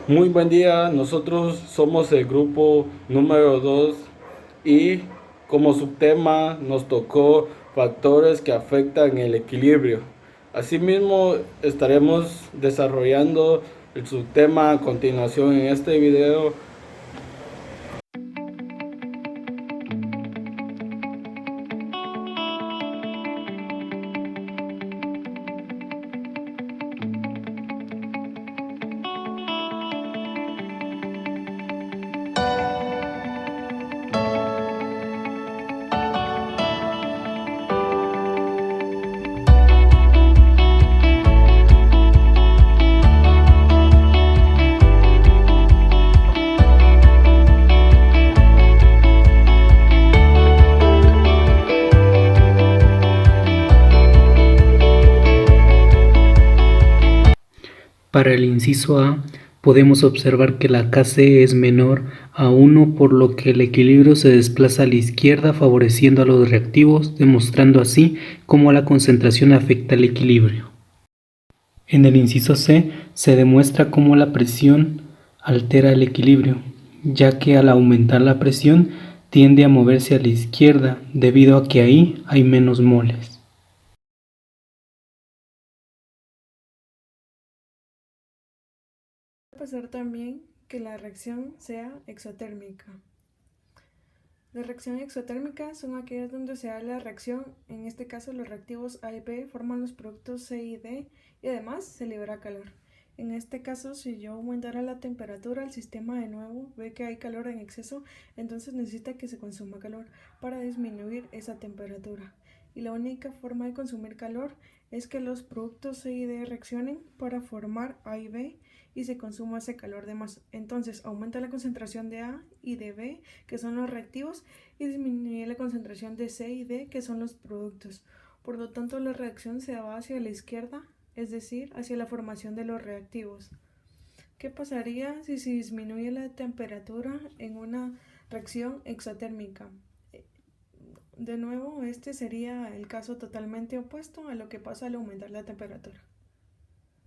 Muy buen día, nosotros somos el grupo número 2 y como subtema nos tocó factores que afectan el equilibrio. Asimismo, estaremos desarrollando el subtema a continuación en este video. Para el inciso A, podemos observar que la Kc es menor a 1, por lo que el equilibrio se desplaza a la izquierda favoreciendo a los reactivos, demostrando así cómo la concentración afecta el equilibrio. En el inciso C, se demuestra cómo la presión altera el equilibrio, ya que al aumentar la presión tiende a moverse a la izquierda debido a que ahí hay menos moles. Puede pasar también que la reacción sea exotérmica. La reacción exotérmica son aquellas donde se da la reacción, en este caso los reactivos A y B forman los productos C y D y además se libera calor. En este caso, si yo aumentara la temperatura, el sistema de nuevo ve que hay calor en exceso, entonces necesita que se consuma calor para disminuir esa temperatura. Y la única forma de consumir calor es que los productos C y D reaccionen para formar A y B y se consuma ese calor de más. Entonces aumenta la concentración de A y de B, que son los reactivos, y disminuye la concentración de C y D, que son los productos. Por lo tanto, la reacción se va hacia la izquierda, es decir, hacia la formación de los reactivos. ¿Qué pasaría si se disminuye la temperatura en una reacción exotérmica? De nuevo, este sería el caso totalmente opuesto a lo que pasa al aumentar la temperatura.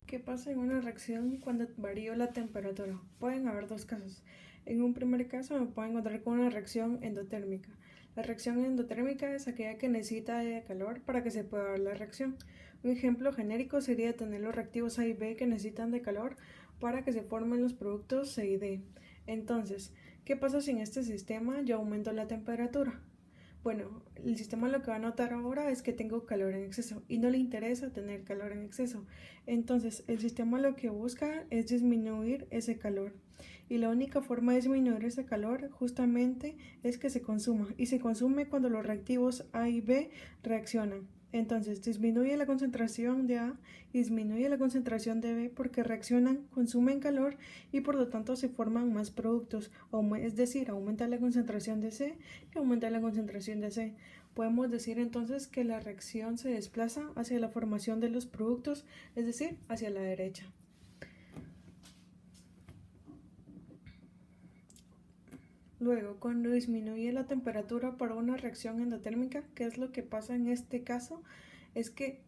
¿Qué pasa en una reacción cuando varío la temperatura? Pueden haber dos casos. En un primer caso me puedo encontrar con una reacción endotérmica. La reacción endotérmica es aquella que necesita de calor para que se pueda dar la reacción. Un ejemplo genérico sería tener los reactivos A y B que necesitan de calor para que se formen los productos C y D. Entonces, ¿qué pasa si en este sistema yo aumento la temperatura? Bueno, el sistema lo que va a notar ahora es que tengo calor en exceso y no le interesa tener calor en exceso. Entonces, el sistema lo que busca es disminuir ese calor. Y la única forma de disminuir ese calor justamente es que se consuma. Y se consume cuando los reactivos A y B reaccionan. Entonces, disminuye la concentración de A y disminuye la concentración de B porque reaccionan, consumen calor y por lo tanto se forman más productos. Es decir, aumenta la concentración de C y aumenta la concentración de C. Podemos decir entonces que la reacción se desplaza hacia la formación de los productos, es decir, hacia la derecha. Luego, cuando disminuye la temperatura para una reacción endotérmica, ¿qué es lo que pasa en este caso? Es que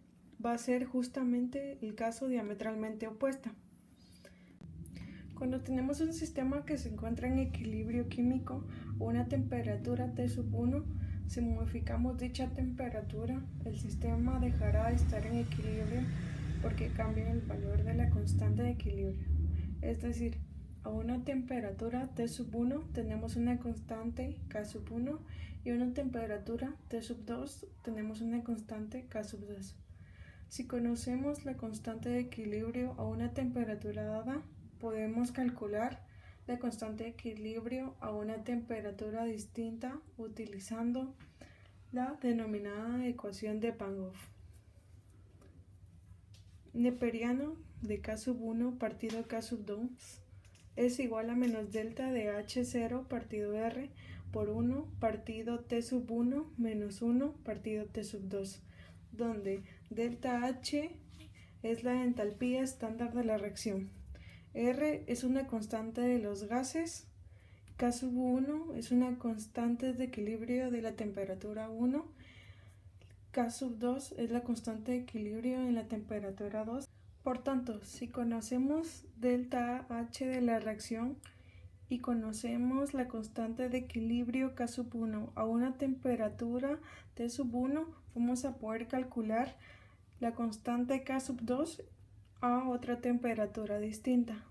va a ser justamente el caso diametralmente opuesto. Cuando tenemos un sistema que se encuentra en equilibrio químico o una temperatura T sub 1, si modificamos dicha temperatura, el sistema dejará de estar en equilibrio porque cambia el valor de la constante de equilibrio. Es decir, a una temperatura T sub 1 tenemos una constante K sub 1 y a una temperatura T sub 2 tenemos una constante K sub 2. Si conocemos la constante de equilibrio a una temperatura dada, podemos calcular la constante de equilibrio a una temperatura distinta utilizando la denominada ecuación de Pangoff. Neperiano de K1 partido K2 es igual a menos delta de H0 partido R por 1 partido T1 menos 1 partido T2, donde delta H es la entalpía estándar de la reacción. R es una constante de los gases, K1 es una constante de equilibrio de la temperatura 1, K2 es la constante de equilibrio en la temperatura 2. Por tanto, si conocemos delta H de la reacción y conocemos la constante de equilibrio K sub 1 a una temperatura T sub 1, vamos a poder calcular la constante K sub 2 a otra temperatura distinta.